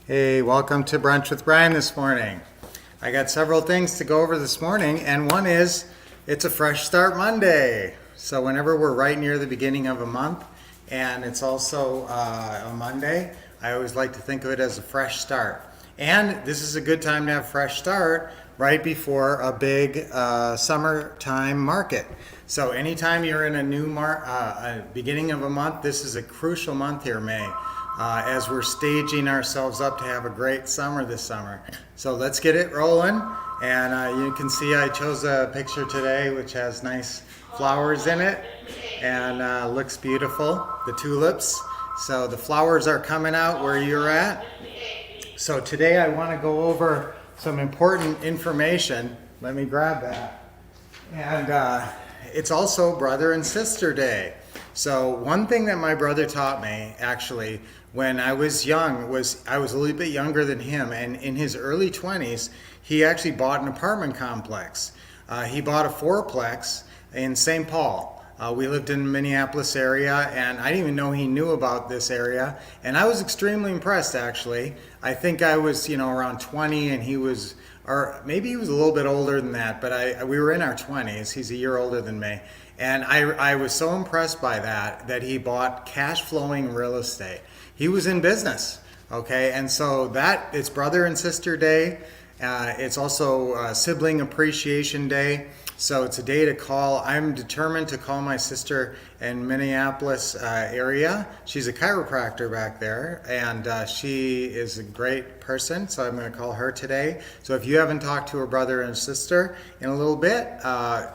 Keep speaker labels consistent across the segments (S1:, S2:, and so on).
S1: Hey, welcome to Brunch with Brian this morning. I got several things to go over this morning, and one is it's a Fresh Start Monday. So whenever we're right near the beginning of a month, and it's also a Monday, I always like to think of it as a fresh start. And this is a good time to have a fresh start right before a big summertime market. So anytime you're in a new beginning of a month, this is a crucial month here, May. As we're staging ourselves up to have a great summer this summer. So let's get it rolling. And you can see I chose a picture today which has nice flowers in it and looks beautiful, the tulips. So the flowers are coming out where you're at. So today I want to go over some important information. Let me grab that. And it's also Brother and Sister Day. So one thing that my brother taught me, actually, when I was young, was I was a little bit younger than him, and in his early 20s, he actually bought an apartment complex. He bought a fourplex in St. Paul. We lived in the Minneapolis area, and I didn't even know he knew about this area, and I was extremely impressed, actually. I think I was, around 20, and he was, or maybe he was a little bit older than that, but we were in our 20s. He's a year older than me. And I was so impressed by that he bought cash flowing real estate. He was in business, okay? And so it's Brother and Sister Day. It's also Sibling Appreciation Day. So it's a day to call. I'm determined to call my sister in Minneapolis area. She's a chiropractor back there, and she is a great person, so I'm going to call her today. So if you haven't talked to her brother and sister in a little bit,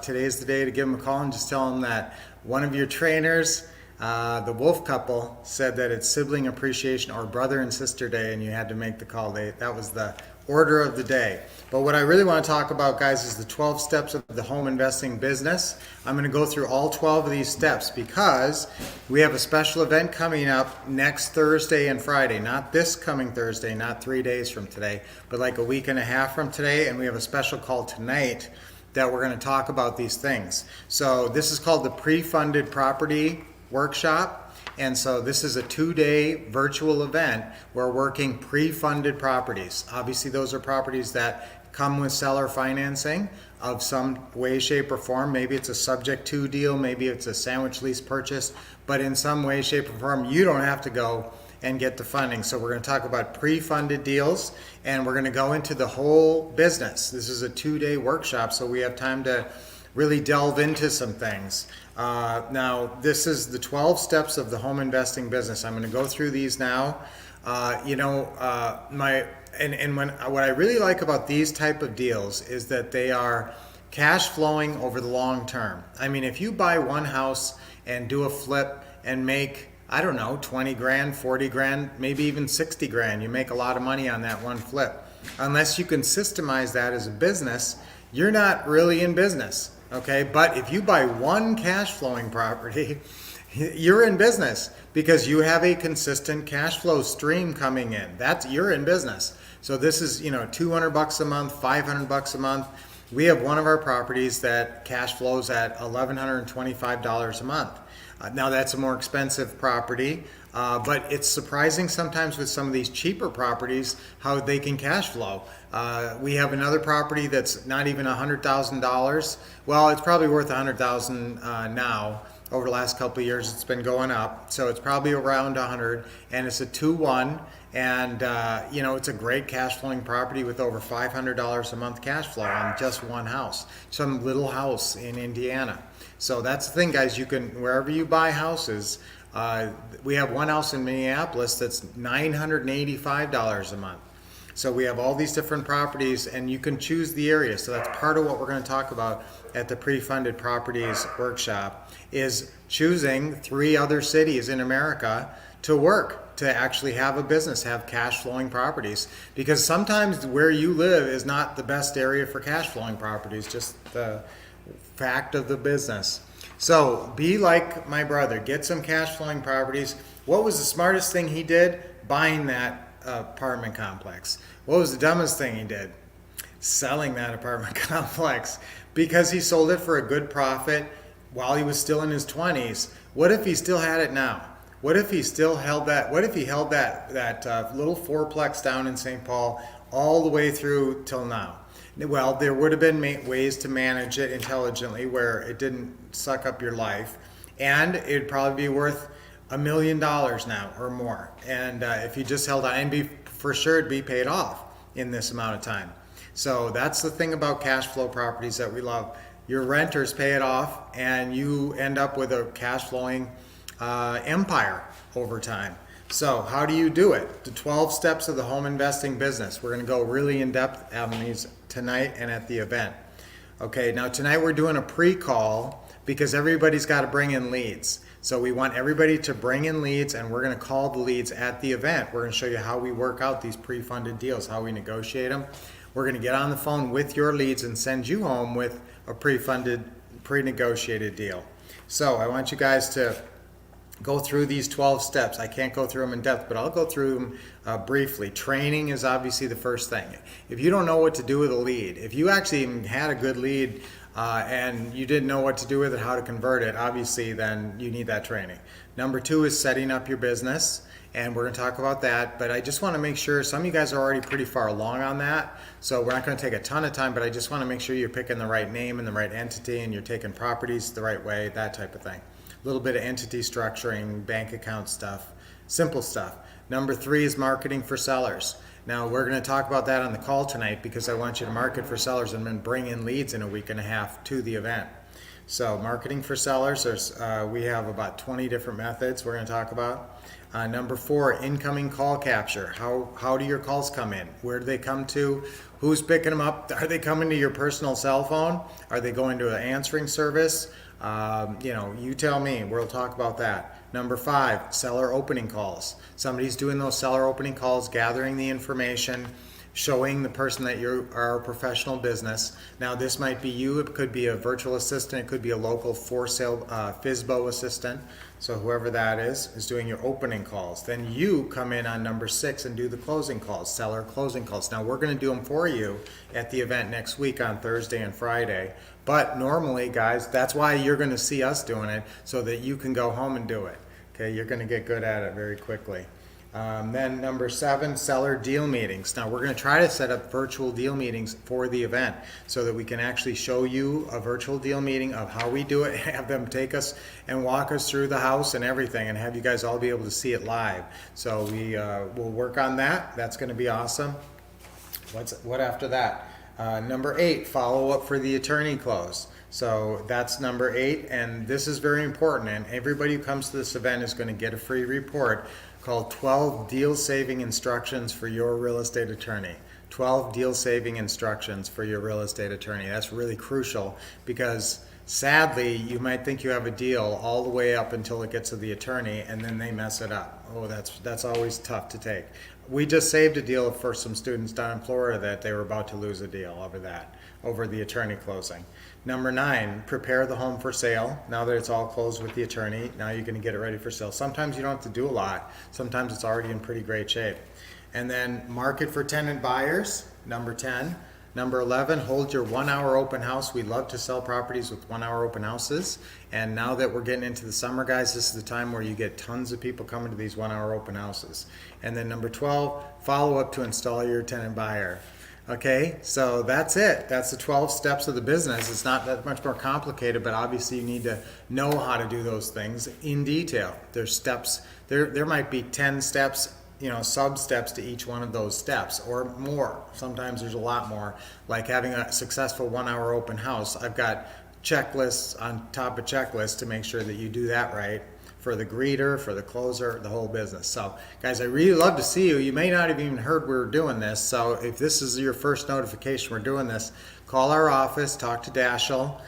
S1: today is the day to give them a call and just tell them that one of your trainers, the Wolf couple, said that it's Sibling Appreciation or Brother and Sister Day, and you had to make the call. That was the order of the day. But what I really want to talk about, guys, is the 12 steps of the home investing business. I'm going to go through all 12 of these steps because we have a special event coming up next Thursday and Friday. Not this coming Thursday, not 3 days from today, but like a week and a half from today. And we have a special call tonight that we're going to talk about these things. So this is called the Prefunded Property Workshop. And so this is a 2-day virtual event. We're working pre-funded properties. Obviously, those are properties that come with seller financing of some way, shape, or form. Maybe it's a subject to deal, maybe it's a sandwich lease purchase, but in some way, shape, or form, you don't have to go and get the funding. So we're going to talk about pre-funded deals, and we're going to go into the whole business. This is a 2-day workshop, so we have time to really delve into some things. Now, this is the 12 steps of the home investing business. I'm going to go through these now. What I really like about these type of deals is that they are cash flowing over the long term. I mean, if you buy one house and do a flip and make, I don't know, 20 grand, 40 grand, maybe even 60 grand, you make a lot of money on that one flip. Unless you can systemize that as a business, you're not really in business. Okay, but if you buy one cash flowing property, you're in business because you have a consistent cash flow stream coming in. You're in business. So this is, $200 a month, $500 a month. We have one of our properties that cash flows at $1,125 a month. Now that's a more expensive property, but it's surprising sometimes with some of these cheaper properties how they can cash flow. We have another property that's not even $100,000. Well, it's probably worth $100,000 now. Over the last couple of years, it's been going up, so it's probably around 100, and it's a 2-1, and it's a great cash flowing property with over $500 a month cash flow on just one house, some little house in Indiana. So that's the thing, guys. You can, wherever you buy houses, we have one house in Minneapolis that's $985 a month. So we have all these different properties, and you can choose the area. So that's part of what we're going to talk about at the Prefunded Properties Workshop, is choosing 3 other cities in America to work, to actually have a business, have cash flowing properties. Because sometimes where you live is not the best area for cash flowing properties, just the fact of the business. So be like my brother, get some cash flowing properties. What was the smartest thing he did? Buying that apartment complex. What was the dumbest thing he did? Selling that apartment complex, because he sold it for a good profit while he was still in his 20s. What if he still had it now? What if he still held that? What if he held that little fourplex down in St. Paul all the way through till now? Well, there would have been ways to manage it intelligently where it didn't suck up your life, and it'd probably be worth $1 million now or more. And if you just held on, and for sure it'd be paid off in this amount of time. So that's the thing about cash flow properties that we love. Your renters pay it off, and you end up with a cash flowing empire over time. So how do you do it? The 12 steps of the home investing business. We're going to go really in depth on these tonight and at the event. Okay, now tonight we're doing a pre-call because everybody's got to bring in leads. So we want everybody to bring in leads, and we're going to call the leads at the event. We're going to show you how we work out these pre-funded deals, how we negotiate them. We're going to get on the phone with your leads and send you home with a pre-funded, pre-negotiated deal. So I want you guys to go through these 12 steps. I can't go through them in depth, but I'll go through them briefly. Training is obviously the first thing. If you don't know what to do with a lead, if you actually even had a good lead and you didn't know what to do with it, how to convert it, obviously then you need that training. Number 2 is setting up your business, and we're going to talk about that, but I just want to make sure, some of you guys are already pretty far along on that, so we're not going to take a ton of time, but I just want to make sure you're picking the right name and the right entity, and you're taking properties the right way, that type of thing. A little bit of entity structuring, bank account stuff, simple stuff. Number 3 is marketing for sellers. Now we're going to talk about that on the call tonight because I want you to market for sellers and then bring in leads in a week and a half to the event. So marketing for sellers, we have about 20 different methods we're going to talk about. Number 4, incoming call capture. How do your calls come in? Where do they come to? Who's picking them up? Are they coming to your personal cell phone? Are they going to an answering service? You tell me. We'll talk about that. Number 5, seller opening calls. Somebody's doing those seller opening calls, gathering the information, showing the person that you are a professional business. Now this might be you, it could be a virtual assistant, it could be a local for sale FSBO assistant. So whoever that is doing your opening calls. Then you come in on number 6 and do the closing calls, seller closing calls. Now we're going to do them for you at the event next week on Thursday and Friday. But normally, guys, that's why you're going to see us doing it, so that you can go home and do it. Okay, you're going to get good at it very quickly. Then number 7, seller deal meetings. Now we're going to try to set up virtual deal meetings for the event so that we can actually show you a virtual deal meeting of how we do it, have them take us and walk us through the house and everything, and have you guys all be able to see it live. So we'll work on that. That's going to be awesome. What after that? Number 8, follow up for the attorney close. So that's number 8, and this is very important, and everybody who comes to this event is going to get a free report called 12 Deal Saving Instructions for Your Real Estate Attorney. 12 Deal Saving Instructions for Your Real Estate Attorney. That's really crucial because sadly you might think you have a deal all the way up until it gets to the attorney and then they mess it up. Oh, that's always tough to take. We just saved a deal for some students down in Florida that they were about to lose a deal over the attorney closing. Number 9, prepare the home for sale. Now that it's all closed with the attorney, now you're going to get it ready for sale. Sometimes you don't have to do a lot. Sometimes it's already in pretty great shape. And then market for tenant buyers, number 10. Number 11, hold your 1-hour open house. We love to sell properties with 1-hour open houses. And now that we're getting into the summer, guys, this is the time where you get tons of people coming to these 1-hour open houses. And then number 12, follow up to install your tenant buyer. Okay, so that's it. That's the 12 steps of the business. It's not that much more complicated, but obviously you need to know how to do those things in detail. There's steps. There might be 10 steps, sub-steps to each one of those steps or more. Sometimes there's a lot more, like having a successful 1-hour open house. I've got checklists on top of checklists to make sure that you do that right for the greeter, for the closer, the whole business. So guys, I really love to see you. You may not have even heard we're doing this. So if this is your first notification we're doing this, call our office, talk to Dashel.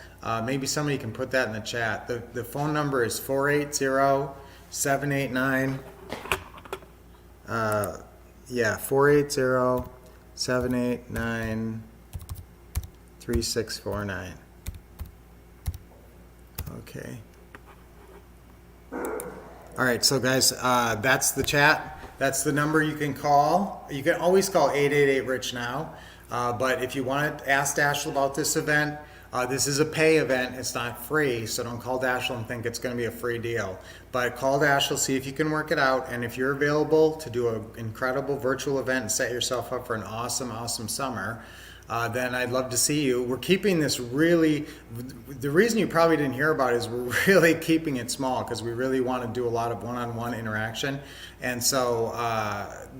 S1: Maybe somebody can put that in the chat. The phone number is 480-789 480-789-3649. Okay. All right, so guys, that's the chat. That's the number you can call. You can always call 888-RICH now. But if you want to ask Dashel about this event, This is a pay event. It's not free, so don't call Dashiell and think it's going to be a free deal. But call Dashiell, see if you can work it out, and if you're available to do an incredible virtual event and set yourself up for an awesome, awesome summer, then I'd love to see you. We're keeping this really, the reason you probably didn't hear about it is we're really keeping it small because we really want to do a lot of one-on-one interaction. And so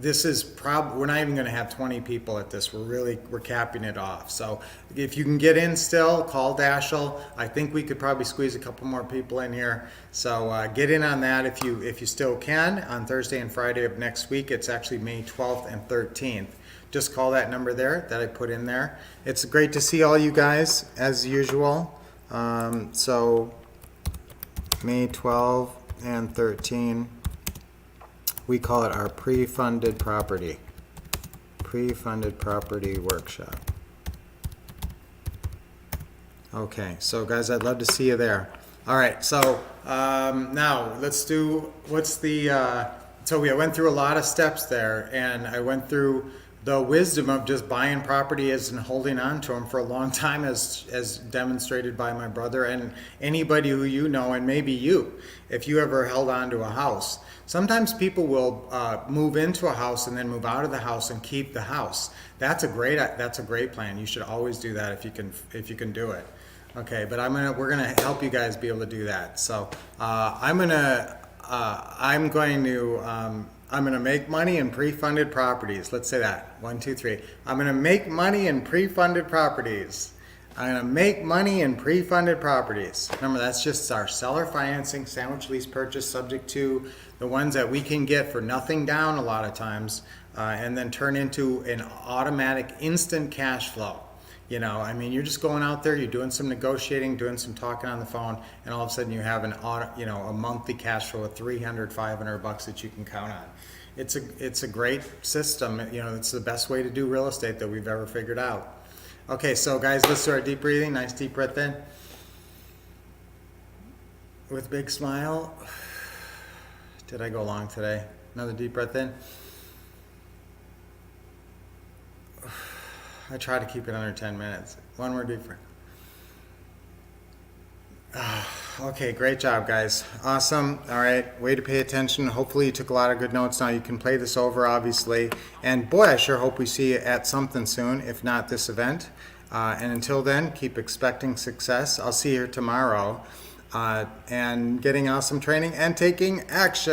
S1: this is probably, we're not even going to have 20 people at this. We're capping it off. So if you can get in still, call Dashiell. I think we could probably squeeze a couple more people in here. So get in on that if you still can on Thursday and Friday of next week. It's actually May 12th and 13th. Just call that number there that I put in there. It's great to see all you guys as usual. So May 12 and 13, we call it our pre-funded property workshop. Okay, so guys, I'd love to see you there. All right, so now let's do, so I went through a lot of steps there, and I went through the wisdom of just buying properties and holding on to them for a long time, as demonstrated by my brother and anybody who you know, and maybe you, if you ever held on to a house. Sometimes people will move into a house and then move out of the house and keep the house. That's a great plan. You should always do that if you can do it. Okay, but we're gonna help you guys be able to do that. So I'm going to make money in pre-funded properties. Let's say that. 1, 2, 3. I'm going to make money in pre-funded properties. I'm going to make money in pre-funded properties. Remember, that's just our seller financing, sandwich lease purchase, subject to the ones that we can get for nothing down a lot of times, and then turn into an automatic instant cash flow. You know, I mean, you're just going out there, you're doing some negotiating, doing some talking on the phone, and all of a sudden you have a monthly cash flow of $300, $500 that you can count on. It's a great system. You know, it's the best way to do real estate that we've ever figured out. Okay, so guys, let's do our deep breathing. Nice deep breath in. With a big smile. Did I go long today? Another deep breath in. I try to keep it under 10 minutes. One more deep breath. Okay, great job, guys. Awesome. All right, way to pay attention. Hopefully you took a lot of good notes. Now you can play this over, obviously. And boy, I sure hope we see you at something soon, if not this event. And until then, keep expecting success. I'll see you here tomorrow and getting awesome training and taking action.